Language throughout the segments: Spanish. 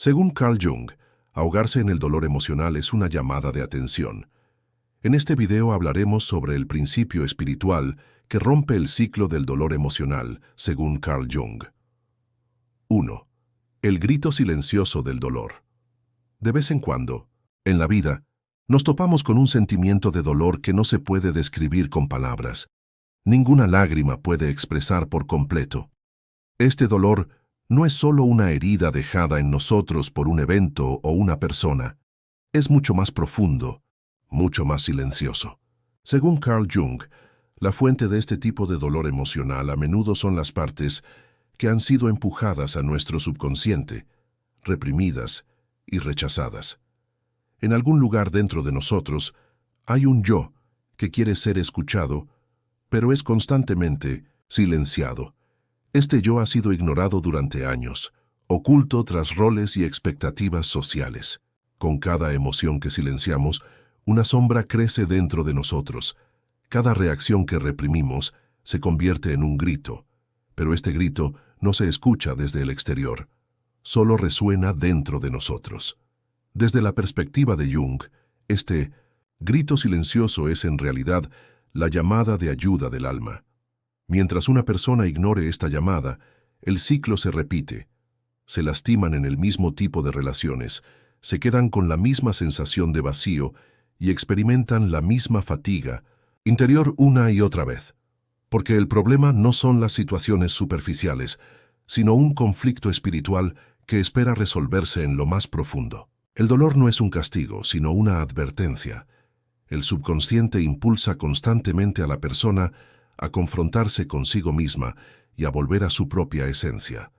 Según Carl Jung, ahogarse en el dolor emocional es una llamada de atención. En este video hablaremos sobre el principio espiritual que rompe el ciclo del dolor emocional, según Carl Jung. 1. El grito silencioso del dolor. De vez en cuando, en la vida, nos topamos con un sentimiento de dolor que no se puede describir con palabras. Ninguna lágrima puede expresar por completo. Este dolor no es solo una herida dejada en nosotros por un evento o una persona. Es mucho más profundo, mucho más silencioso. Según Carl Jung, la fuente de este tipo de dolor emocional a menudo son las partes que han sido empujadas a nuestro subconsciente, reprimidas y rechazadas. En algún lugar dentro de nosotros hay un yo que quiere ser escuchado, pero es constantemente silenciado. Este yo ha sido ignorado durante años, oculto tras roles y expectativas sociales. Con cada emoción que silenciamos, una sombra crece dentro de nosotros. Cada reacción que reprimimos se convierte en un grito, pero este grito no se escucha desde el exterior, solo resuena dentro de nosotros. Desde la perspectiva de Jung, este grito silencioso es en realidad la llamada de ayuda del alma. Mientras una persona ignore esta llamada, el ciclo se repite. Se lastiman en el mismo tipo de relaciones, se quedan con la misma sensación de vacío y experimentan la misma fatiga interior una y otra vez. Porque el problema no son las situaciones superficiales, sino un conflicto espiritual que espera resolverse en lo más profundo. El dolor no es un castigo, sino una advertencia. El subconsciente impulsa constantemente a la persona a confrontarse consigo misma y a volver a su propia esencia.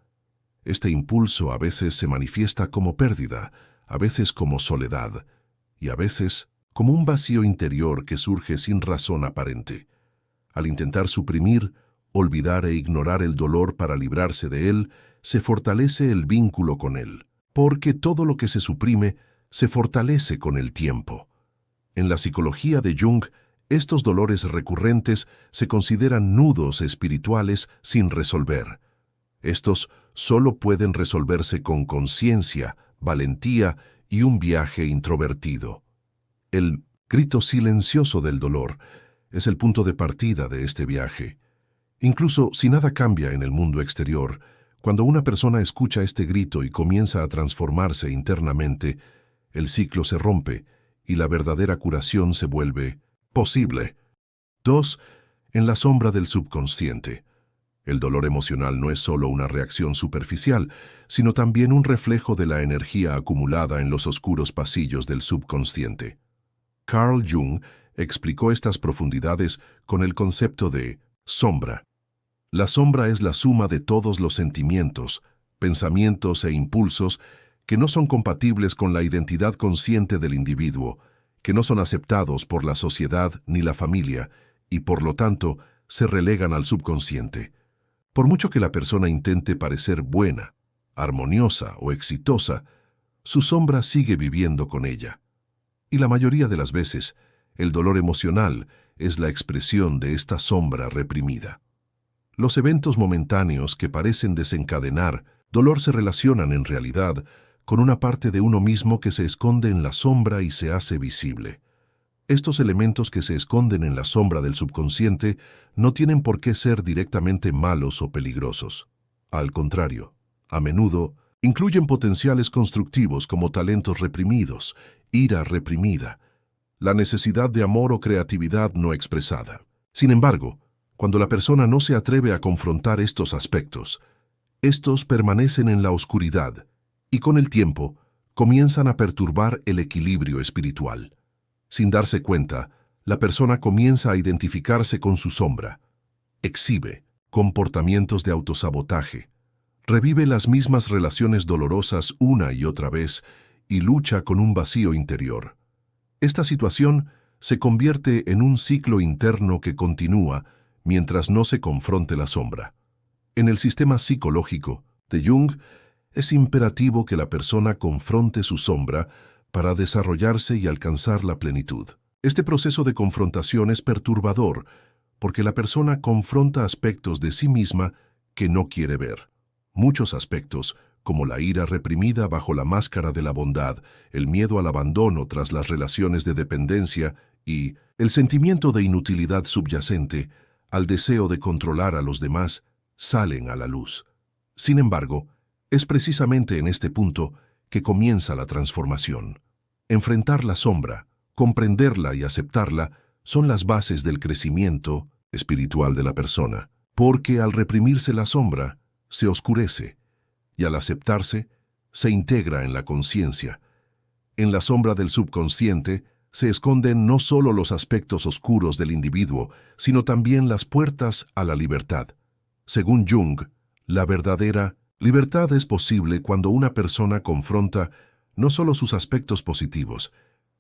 Este impulso a veces se manifiesta como pérdida, a veces como soledad, y a veces como un vacío interior que surge sin razón aparente. Al intentar suprimir, olvidar e ignorar el dolor para librarse de él, se fortalece el vínculo con él, porque todo lo que se suprime se fortalece con el tiempo. En la psicología de Jung, estos dolores recurrentes se consideran nudos espirituales sin resolver. Estos solo pueden resolverse con conciencia, valentía y un viaje introvertido. El grito silencioso del dolor es el punto de partida de este viaje. Incluso si nada cambia en el mundo exterior, cuando una persona escucha este grito y comienza a transformarse internamente, el ciclo se rompe y la verdadera curación se vuelve posible. 2. En la sombra del subconsciente. El dolor emocional no es solo una reacción superficial, sino también un reflejo de la energía acumulada en los oscuros pasillos del subconsciente. Carl Jung explicó estas profundidades con el concepto de sombra. La sombra es la suma de todos los sentimientos, pensamientos e impulsos que no son compatibles con la identidad consciente del individuo, que no son aceptados por la sociedad ni la familia, y por lo tanto se relegan al subconsciente. Por mucho que la persona intente parecer buena, armoniosa o exitosa, su sombra sigue viviendo con ella. Y la mayoría de las veces, el dolor emocional es la expresión de esta sombra reprimida. Los eventos momentáneos que parecen desencadenar dolor se relacionan en realidad con una parte de uno mismo que se esconde en la sombra y se hace visible. Estos elementos que se esconden en la sombra del subconsciente no tienen por qué ser directamente malos o peligrosos. Al contrario, a menudo incluyen potenciales constructivos como talentos reprimidos, ira reprimida, la necesidad de amor o creatividad no expresada. Sin embargo, cuando la persona no se atreve a confrontar estos aspectos, estos permanecen en la oscuridad y con el tiempo comienzan a perturbar el equilibrio espiritual. Sin darse cuenta, la persona comienza a identificarse con su sombra, exhibe comportamientos de autosabotaje, revive las mismas relaciones dolorosas una y otra vez y lucha con un vacío interior. Esta situación se convierte en un ciclo interno que continúa mientras no se confronte la sombra. En el sistema psicológico de Jung, es imperativo que la persona confronte su sombra para desarrollarse y alcanzar la plenitud. Este proceso de confrontación es perturbador porque la persona confronta aspectos de sí misma que no quiere ver. Muchos aspectos, como la ira reprimida bajo la máscara de la bondad, el miedo al abandono tras las relaciones de dependencia y el sentimiento de inutilidad subyacente al deseo de controlar a los demás, salen a la luz. Sin embargo, es precisamente en este punto que comienza la transformación. Enfrentar la sombra, comprenderla y aceptarla son las bases del crecimiento espiritual de la persona, porque al reprimirse la sombra, se oscurece, y al aceptarse, se integra en la conciencia. En la sombra del subconsciente se esconden no solo los aspectos oscuros del individuo, sino también las puertas a la libertad. Según Jung, la verdadera libertad es posible cuando una persona confronta no solo sus aspectos positivos,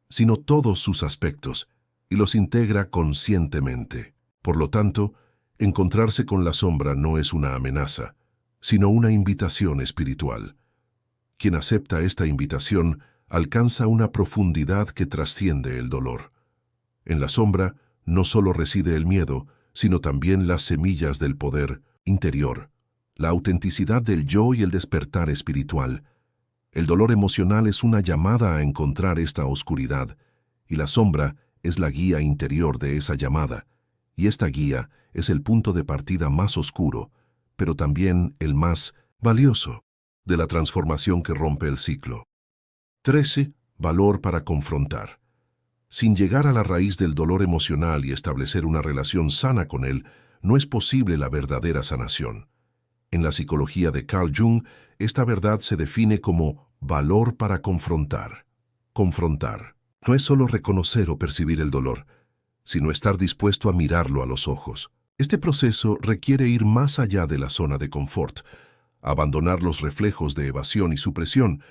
sino todos sus aspectos, y los integra conscientemente. Por lo tanto, encontrarse con la sombra no es una amenaza, sino una invitación espiritual. Quien acepta esta invitación alcanza una profundidad que trasciende el dolor. En la sombra no solo reside el miedo, sino también las semillas del poder interior, la autenticidad del yo y el despertar espiritual. El dolor emocional es una llamada a encontrar esta oscuridad, y la sombra es la guía interior de esa llamada, y esta guía es el punto de partida más oscuro, pero también el más valioso, de la transformación que rompe el ciclo. 13. Valor para confrontar. Sin llegar a la raíz del dolor emocional y establecer una relación sana con él, no es posible la verdadera sanación. En la psicología de Carl Jung, esta verdad se define como valor para confrontar. Confrontar no es solo reconocer o percibir el dolor, sino estar dispuesto a mirarlo a los ojos. Este proceso requiere ir más allá de la zona de confort, abandonar los reflejos de evasión y supresión,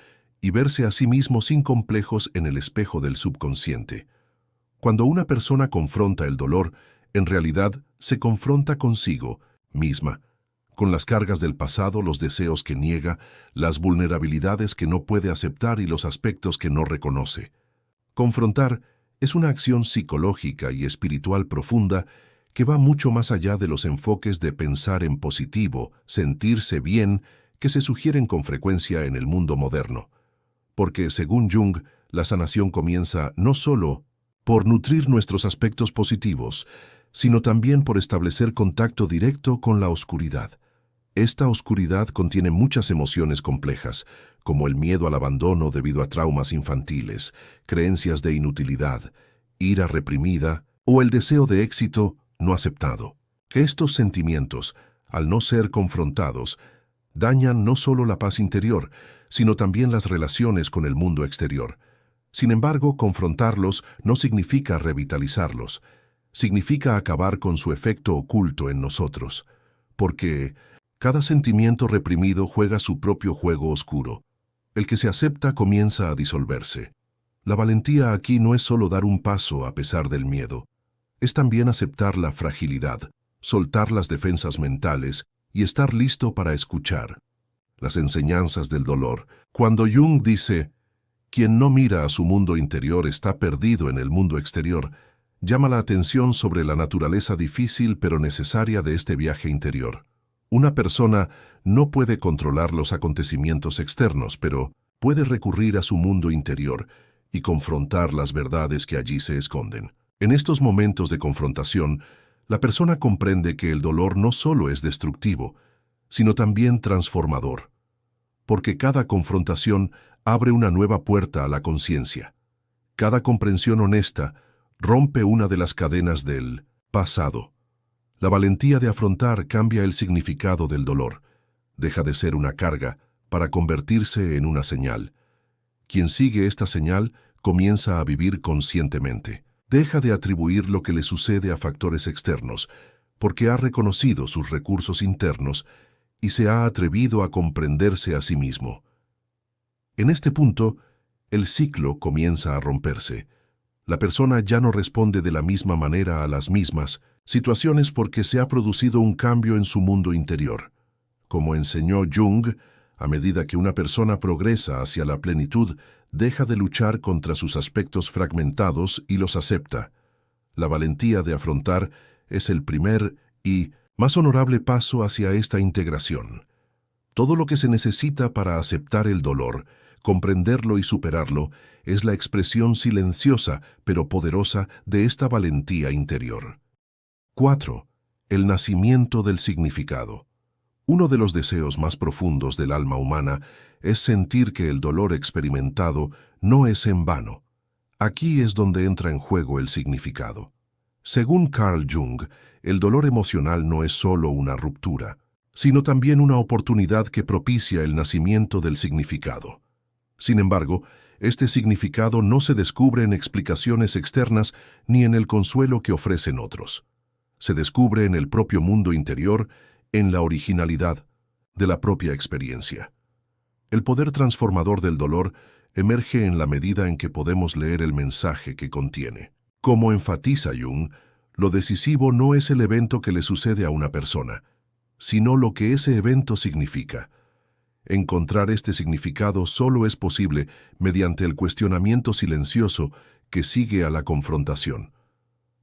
y verse a sí mismo sin complejos en el espejo del subconsciente. Cuando una persona confronta el dolor, en realidad se confronta consigo misma, con las cargas del pasado, los deseos que niega, las vulnerabilidades que no puede aceptar y los aspectos que no reconoce. Confrontar es una acción psicológica y espiritual profunda que va mucho más allá de los enfoques de pensar en positivo, sentirse bien, que se sugieren con frecuencia en el mundo moderno. Porque, según Jung, la sanación comienza no solo por nutrir nuestros aspectos positivos, sino también por establecer contacto directo con la oscuridad. Esta oscuridad contiene muchas emociones complejas, como el miedo al abandono debido a traumas infantiles, creencias de inutilidad, ira reprimida o el deseo de éxito no aceptado. Que estos sentimientos, al no ser confrontados, dañan no solo la paz interior, sino también las relaciones con el mundo exterior. Sin embargo, confrontarlos no significa revitalizarlos, significa acabar con su efecto oculto en nosotros, porque cada sentimiento reprimido juega su propio juego oscuro. El que se acepta comienza a disolverse. La valentía aquí no es solo dar un paso a pesar del miedo, es también aceptar la fragilidad, soltar las defensas mentales y estar listo para escuchar las enseñanzas del dolor. Cuando Jung dice, quien no mira a su mundo interior está perdido en el mundo exterior, llama la atención sobre la naturaleza difícil pero necesaria de este viaje interior. Una persona no puede controlar los acontecimientos externos, pero puede recurrir a su mundo interior y confrontar las verdades que allí se esconden. En estos momentos de confrontación, la persona comprende que el dolor no solo es destructivo, sino también transformador, porque cada confrontación abre una nueva puerta a la conciencia. Cada comprensión honesta rompe una de las cadenas del pasado. La valentía de afrontar cambia el significado del dolor, deja de ser una carga para convertirse en una señal. Quien sigue esta señal comienza a vivir conscientemente. Deja de atribuir lo que le sucede a factores externos, porque ha reconocido sus recursos internos y se ha atrevido a comprenderse a sí mismo. En este punto, el ciclo comienza a romperse. La persona ya no responde de la misma manera a las mismas situaciones porque se ha producido un cambio en su mundo interior. Como enseñó Jung, a medida que una persona progresa hacia la plenitud, deja de luchar contra sus aspectos fragmentados y los acepta. La valentía de afrontar es el primer y más honorable paso hacia esta integración. Todo lo que se necesita para aceptar el dolor, comprenderlo y superarlo, es la expresión silenciosa pero poderosa de esta valentía interior. 4. El nacimiento del significado. Uno de los deseos más profundos del alma humana es sentir que el dolor experimentado no es en vano. Aquí es donde entra en juego el significado. Según Carl Jung, el dolor emocional no es solo una ruptura, sino también una oportunidad que propicia el nacimiento del significado. Sin embargo, este significado no se descubre en explicaciones externas ni en el consuelo que ofrecen otros. Se descubre en el propio mundo interior, en la originalidad de la propia experiencia. El poder transformador del dolor emerge en la medida en que podemos leer el mensaje que contiene. Como enfatiza Jung, lo decisivo no es el evento que le sucede a una persona, sino lo que ese evento significa. Encontrar este significado solo es posible mediante el cuestionamiento silencioso que sigue a la confrontación.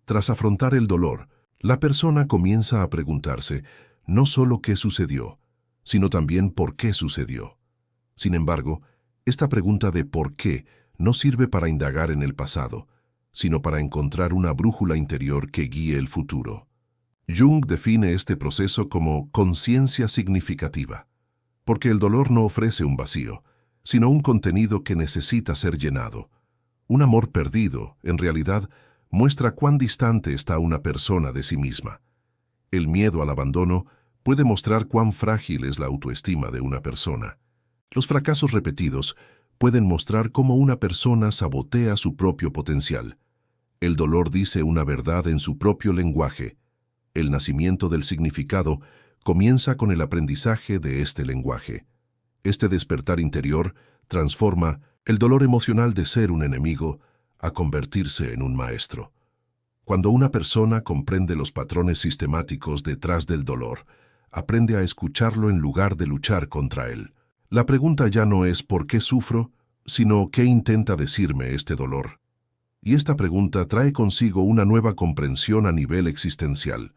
Tras afrontar el dolor, la persona comienza a preguntarse no solo qué sucedió, sino también por qué sucedió. Sin embargo, esta pregunta de por qué no sirve para indagar en el pasado, sino para encontrar una brújula interior que guíe el futuro. Jung define este proceso como conciencia significativa, porque el dolor no ofrece un vacío, sino un contenido que necesita ser llenado. Un amor perdido, en realidad, muestra cuán distante está una persona de sí misma. El miedo al abandono puede mostrar cuán frágil es la autoestima de una persona. Los fracasos repetidos pueden mostrar cómo una persona sabotea su propio potencial. El dolor dice una verdad en su propio lenguaje. El nacimiento del significado comienza con el aprendizaje de este lenguaje. Este despertar interior transforma el dolor emocional de ser un enemigo a convertirse en un maestro. Cuando una persona comprende los patrones sistemáticos detrás del dolor, aprende a escucharlo en lugar de luchar contra él. La pregunta ya no es ¿por qué sufro?, sino ¿qué intenta decirme este dolor? Y esta pregunta trae consigo una nueva comprensión a nivel existencial.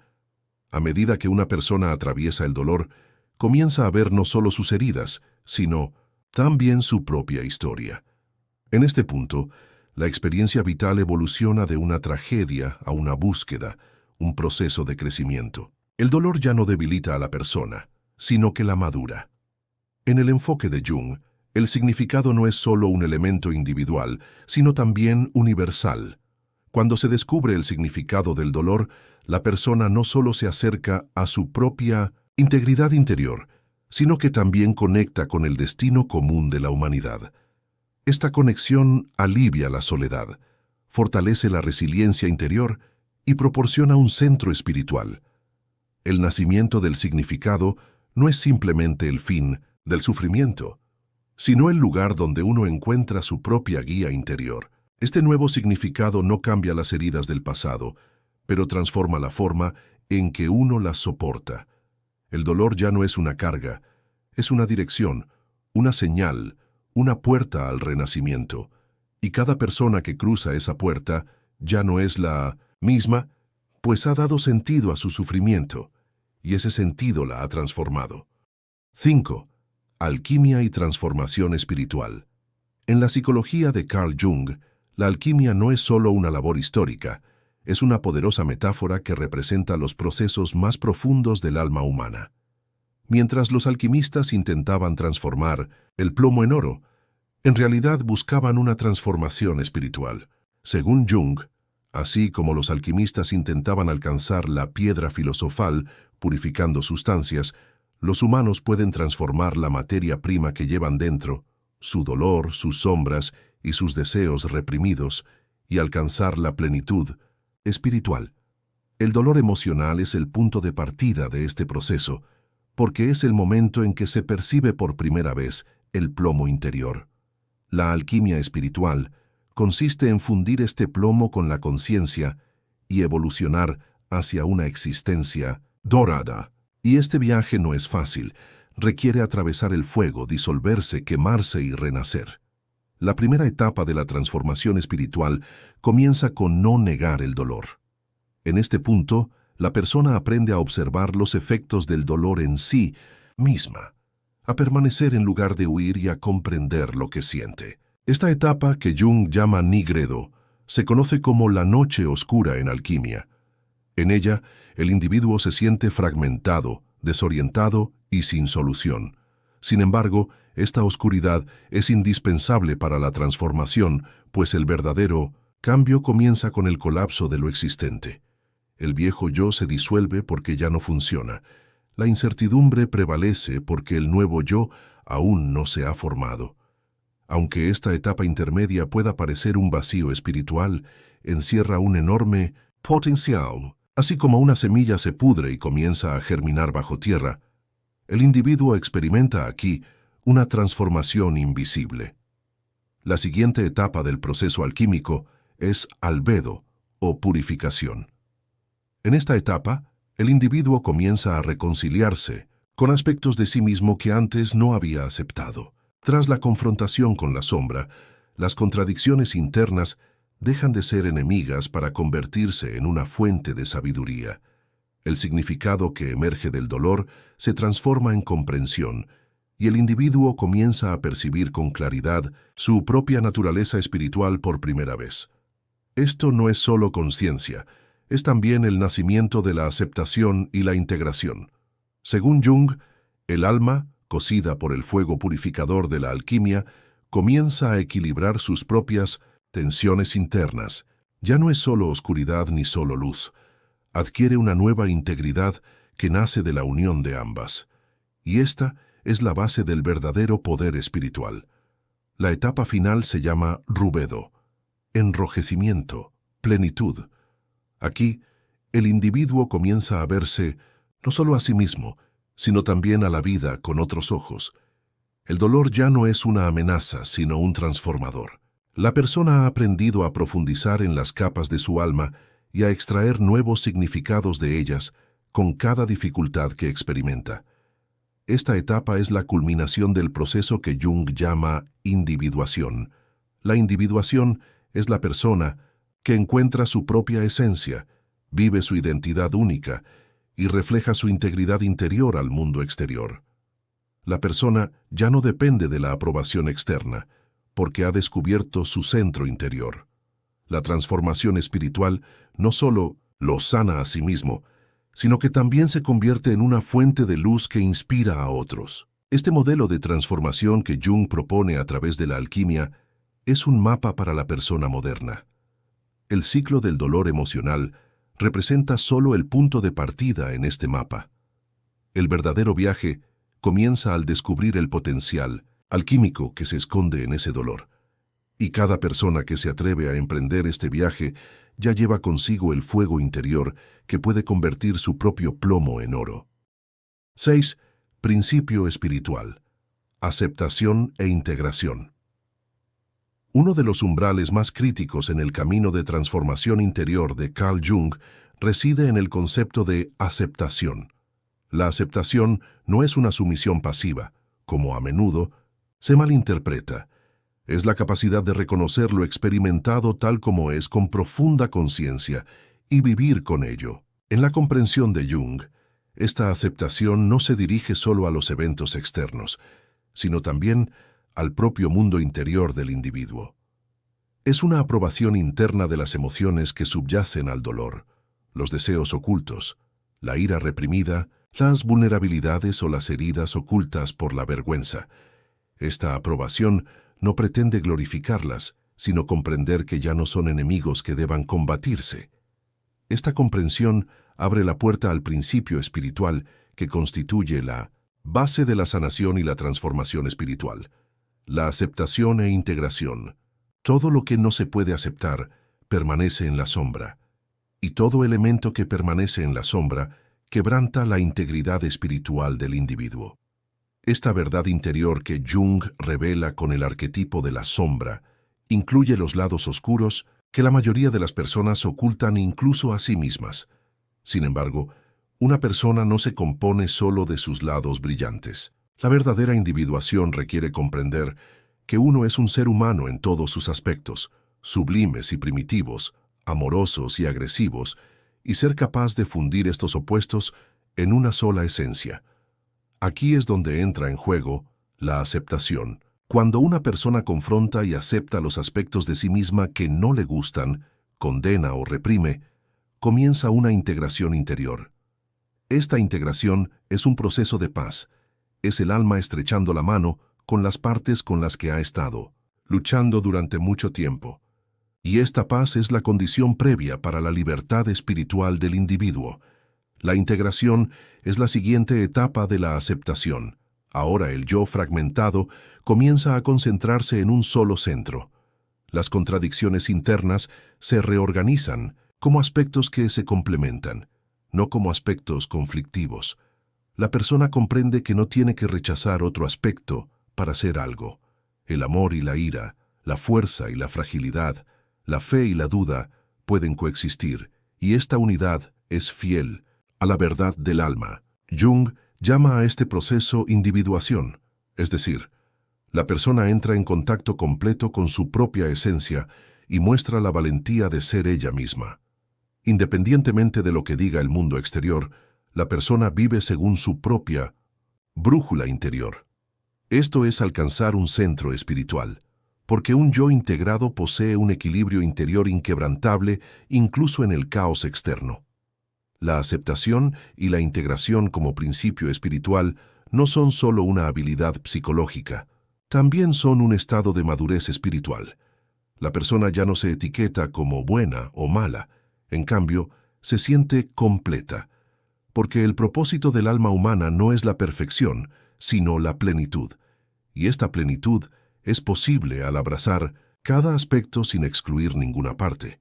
A medida que una persona atraviesa el dolor, comienza a ver no solo sus heridas, sino también su propia historia. En este punto, la experiencia vital evoluciona de una tragedia a una búsqueda, un proceso de crecimiento. El dolor ya no debilita a la persona, sino que la madura. En el enfoque de Jung, el significado no es solo un elemento individual, sino también universal. Cuando se descubre el significado del dolor, la persona no solo se acerca a su propia integridad interior, sino que también conecta con el destino común de la humanidad. Esta conexión alivia la soledad, fortalece la resiliencia interior y proporciona un centro espiritual. El nacimiento del significado no es simplemente el fin del sufrimiento, sino el lugar donde uno encuentra su propia guía interior. Este nuevo significado no cambia las heridas del pasado, pero transforma la forma en que uno las soporta. El dolor ya no es una carga, es una dirección, una señal, una puerta al renacimiento. Y cada persona que cruza esa puerta ya no es la misma, pues ha dado sentido a su sufrimiento, y ese sentido la ha transformado. 5. Alquimia y transformación espiritual. En la psicología de Carl Jung, la alquimia no es solo una labor histórica, es una poderosa metáfora que representa los procesos más profundos del alma humana. Mientras los alquimistas intentaban transformar el plomo en oro, en realidad buscaban una transformación espiritual. Según Jung, así como los alquimistas intentaban alcanzar la piedra filosofal, purificando sustancias, los humanos pueden transformar la materia prima que llevan dentro, su dolor, sus sombras y sus deseos reprimidos, y alcanzar la plenitud espiritual. El dolor emocional es el punto de partida de este proceso, porque es el momento en que se percibe por primera vez el plomo interior. La alquimia espiritual consiste en fundir este plomo con la conciencia y evolucionar hacia una existencia dorada. Y este viaje no es fácil, requiere atravesar el fuego, disolverse, quemarse y renacer. La primera etapa de la transformación espiritual comienza con no negar el dolor. En este punto, la persona aprende a observar los efectos del dolor en sí misma. a permanecer en lugar de huir y a comprender lo que siente. Esta etapa, que Jung llama nigredo, se conoce como la noche oscura en alquimia. En ella, el individuo se siente fragmentado, desorientado y sin solución. Sin embargo, esta oscuridad es indispensable para la transformación, pues el verdadero cambio comienza con el colapso de lo existente. El viejo yo se disuelve porque ya no funciona. La incertidumbre prevalece porque el nuevo yo aún no se ha formado. Aunque esta etapa intermedia pueda parecer un vacío espiritual, encierra un enorme potencial. Así como una semilla se pudre y comienza a germinar bajo tierra, el individuo experimenta aquí una transformación invisible. La siguiente etapa del proceso alquímico es albedo o purificación. En esta etapa, el individuo comienza a reconciliarse con aspectos de sí mismo que antes no había aceptado. Tras la confrontación con la sombra, las contradicciones internas dejan de ser enemigas para convertirse en una fuente de sabiduría. El significado que emerge del dolor se transforma en comprensión, y el individuo comienza a percibir con claridad su propia naturaleza espiritual por primera vez. Esto no es solo conciencia, es también el nacimiento de la aceptación y la integración. Según Jung, el alma, cocida por el fuego purificador de la alquimia, comienza a equilibrar sus propias tensiones internas. Ya no es solo oscuridad ni solo luz. Adquiere una nueva integridad que nace de la unión de ambas. Y esta es la base del verdadero poder espiritual. La etapa final se llama rubedo, enrojecimiento, plenitud. Aquí, el individuo comienza a verse no solo a sí mismo, sino también a la vida con otros ojos. El dolor ya no es una amenaza, sino un transformador. La persona ha aprendido a profundizar en las capas de su alma y a extraer nuevos significados de ellas con cada dificultad que experimenta. Esta etapa es la culminación del proceso que Jung llama individuación. La individuación es la persona que encuentra su propia esencia, vive su identidad única y refleja su integridad interior al mundo exterior. La persona ya no depende de la aprobación externa, porque ha descubierto su centro interior. La transformación espiritual no solo lo sana a sí mismo, sino que también se convierte en una fuente de luz que inspira a otros. Este modelo de transformación que Jung propone a través de la alquimia es un mapa para la persona moderna. El ciclo del dolor emocional representa solo el punto de partida en este mapa. El verdadero viaje comienza al descubrir el potencial alquímico que se esconde en ese dolor. Y cada persona que se atreve a emprender este viaje ya lleva consigo el fuego interior que puede convertir su propio plomo en oro. 6. Principio espiritual. Aceptación e integración. Uno de los umbrales más críticos en el camino de transformación interior de Carl Jung reside en el concepto de aceptación. La aceptación no es una sumisión pasiva, como a menudo se malinterpreta. Es la capacidad de reconocer lo experimentado tal como es con profunda conciencia y vivir con ello. En la comprensión de Jung, esta aceptación no se dirige solo a los eventos externos, sino también al propio mundo interior del individuo. Es una aprobación interna de las emociones que subyacen al dolor, los deseos ocultos, la ira reprimida, las vulnerabilidades o las heridas ocultas por la vergüenza. Esta aprobación no pretende glorificarlas, sino comprender que ya no son enemigos que deban combatirse. Esta comprensión abre la puerta al principio espiritual que constituye la base de la sanación y la transformación espiritual, la aceptación e integración. Todo lo que no se puede aceptar permanece en la sombra, y todo elemento que permanece en la sombra quebranta la integridad espiritual del individuo. Esta verdad interior que Jung revela con el arquetipo de la sombra incluye los lados oscuros que la mayoría de las personas ocultan incluso a sí mismas. Sin embargo, una persona no se compone solo de sus lados brillantes. La verdadera individuación requiere comprender que uno es un ser humano en todos sus aspectos, sublimes y primitivos, amorosos y agresivos, y ser capaz de fundir estos opuestos en una sola esencia. Aquí es donde entra en juego la aceptación. Cuando una persona confronta y acepta los aspectos de sí misma que no le gustan, condena o reprime, comienza una integración interior. Esta integración es un proceso de paz. Es el alma estrechando la mano con las partes con las que ha estado, luchando durante mucho tiempo. Y esta paz es la condición previa para la libertad espiritual del individuo. La integración es la siguiente etapa de la aceptación. Ahora el yo fragmentado comienza a concentrarse en un solo centro. Las contradicciones internas se reorganizan como aspectos que se complementan, no como aspectos conflictivos. La persona comprende que no tiene que rechazar otro aspecto para ser algo. El amor y la ira, la fuerza y la fragilidad, la fe y la duda pueden coexistir, y esta unidad es fiel a la verdad del alma. Jung llama a este proceso individuación, es decir, la persona entra en contacto completo con su propia esencia y muestra la valentía de ser ella misma. Independientemente de lo que diga el mundo exterior, la persona vive según su propia brújula interior. Esto es alcanzar un centro espiritual, porque un yo integrado posee un equilibrio interior inquebrantable incluso en el caos externo. La aceptación y la integración como principio espiritual no son solo una habilidad psicológica, también son un estado de madurez espiritual. La persona ya no se etiqueta como buena o mala, en cambio, se siente completa, porque el propósito del alma humana no es la perfección, sino la plenitud. Y esta plenitud es posible al abrazar cada aspecto sin excluir ninguna parte.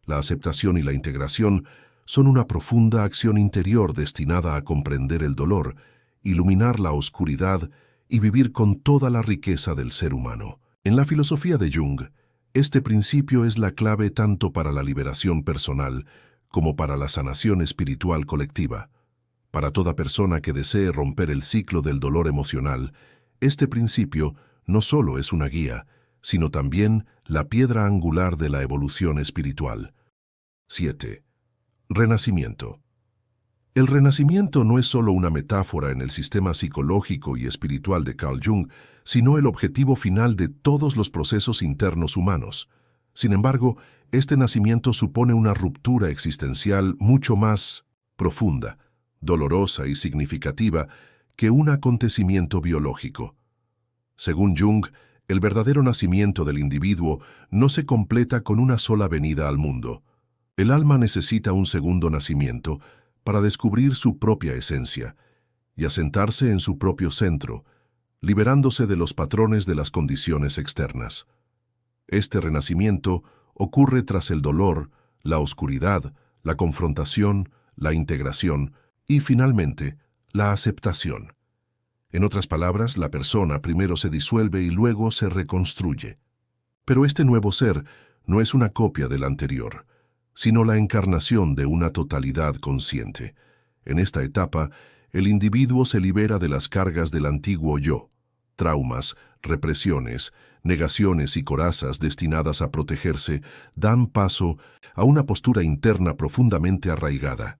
La aceptación y la integración son una profunda acción interior destinada a comprender el dolor, iluminar la oscuridad y vivir con toda la riqueza del ser humano. En la filosofía de Jung, este principio es la clave tanto para la liberación personal como para la sanación espiritual colectiva. Para toda persona que desee romper el ciclo del dolor emocional, este principio no solo es una guía, sino también la piedra angular de la evolución espiritual. 7. Renacimiento. El renacimiento no es solo una metáfora en el sistema psicológico y espiritual de Carl Jung, sino el objetivo final de todos los procesos internos humanos. Sin embargo, este nacimiento supone una ruptura existencial mucho más profunda, dolorosa y significativa que un acontecimiento biológico. Según Jung, el verdadero nacimiento del individuo no se completa con una sola venida al mundo. El alma necesita un segundo nacimiento para descubrir su propia esencia y asentarse en su propio centro, liberándose de los patrones de las condiciones externas. Este renacimiento ocurre tras el dolor, la oscuridad, la confrontación, la integración y, finalmente, la aceptación. En otras palabras, la persona primero se disuelve y luego se reconstruye. Pero este nuevo ser no es una copia del anterior, sino la encarnación de una totalidad consciente. En esta etapa, el individuo se libera de las cargas del antiguo yo, traumas, represiones, negaciones y corazas destinadas a protegerse, dan paso a una postura interna profundamente arraigada.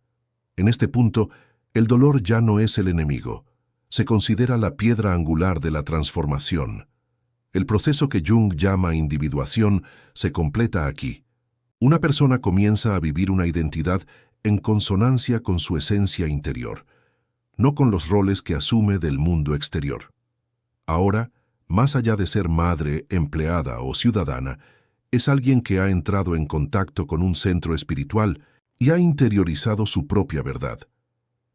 En este punto, el dolor ya no es el enemigo, se considera la piedra angular de la transformación. El proceso que Jung llama individuación se completa aquí. Una persona comienza a vivir una identidad en consonancia con su esencia interior, no con los roles que asume del mundo exterior. Ahora, más allá de ser madre, empleada o ciudadana, es alguien que ha entrado en contacto con un centro espiritual y ha interiorizado su propia verdad.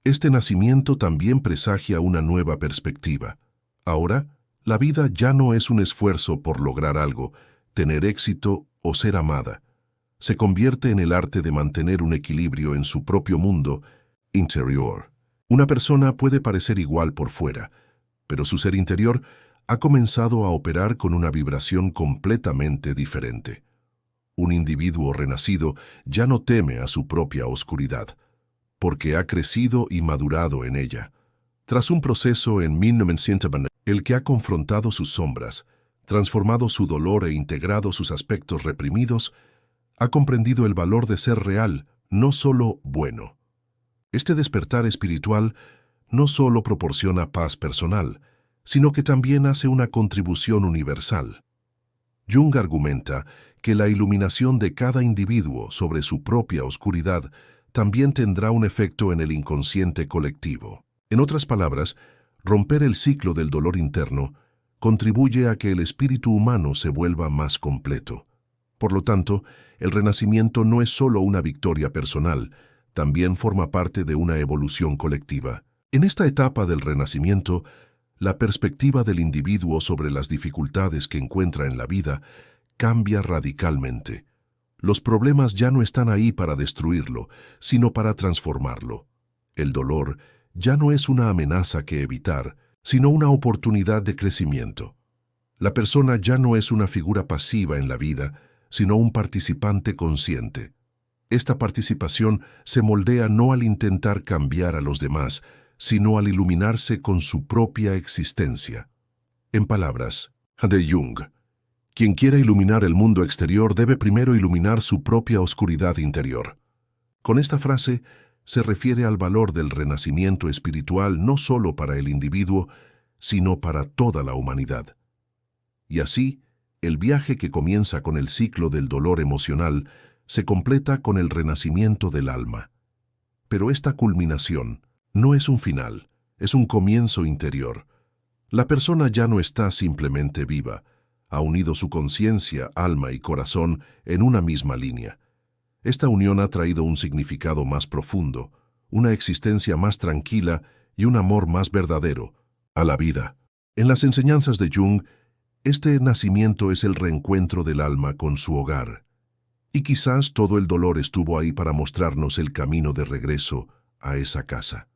Este nacimiento también presagia una nueva perspectiva. Ahora, la vida ya no es un esfuerzo por lograr algo, tener éxito o ser amada. Se convierte en el arte de mantener un equilibrio en su propio mundo interior. Una persona puede parecer igual por fuera, pero su ser interior ha comenzado a operar con una vibración completamente diferente. Un individuo renacido ya no teme a su propia oscuridad, porque ha crecido y madurado en ella. Tras un proceso en 1990, el que ha confrontado sus sombras, transformado su dolor e integrado sus aspectos reprimidos, ha comprendido el valor de ser real, no solo bueno. Este despertar espiritual no solo proporciona paz personal, sino que también hace una contribución universal. Jung argumenta que la iluminación de cada individuo sobre su propia oscuridad también tendrá un efecto en el inconsciente colectivo. En otras palabras, romper el ciclo del dolor interno contribuye a que el espíritu humano se vuelva más completo. Por lo tanto, el renacimiento no es solo una victoria personal, también forma parte de una evolución colectiva. En esta etapa del renacimiento, la perspectiva del individuo sobre las dificultades que encuentra en la vida cambia radicalmente. Los problemas ya no están ahí para destruirlo, sino para transformarlo. El dolor ya no es una amenaza que evitar, sino una oportunidad de crecimiento. La persona ya no es una figura pasiva en la vida, sino un participante consciente. Esta participación se moldea no al intentar cambiar a los demás, sino al iluminarse con su propia existencia. En palabras de Jung, quien quiera iluminar el mundo exterior debe primero iluminar su propia oscuridad interior. Con esta frase se refiere al valor del renacimiento espiritual no solo para el individuo, sino para toda la humanidad. Y así, el viaje que comienza con el ciclo del dolor emocional se completa con el renacimiento del alma. Pero esta culminación no es un final, es un comienzo interior. La persona ya no está simplemente viva, ha unido su conciencia, alma y corazón en una misma línea. Esta unión ha traído un significado más profundo, una existencia más tranquila y un amor más verdadero a la vida. En las enseñanzas de Jung, este nacimiento es el reencuentro del alma con su hogar. Y quizás todo el dolor estuvo ahí para mostrarnos el camino de regreso a esa casa.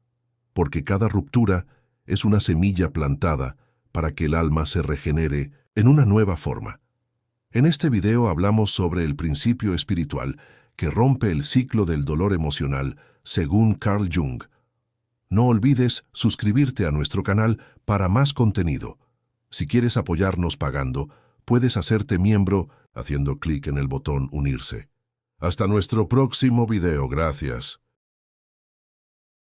Porque cada ruptura es una semilla plantada para que el alma se regenere en una nueva forma. En este video hablamos sobre el principio espiritual que rompe el ciclo del dolor emocional según Carl Jung. No olvides suscribirte a nuestro canal para más contenido. Si quieres apoyarnos pagando, puedes hacerte miembro haciendo clic en el botón Unirse. Hasta nuestro próximo video. Gracias.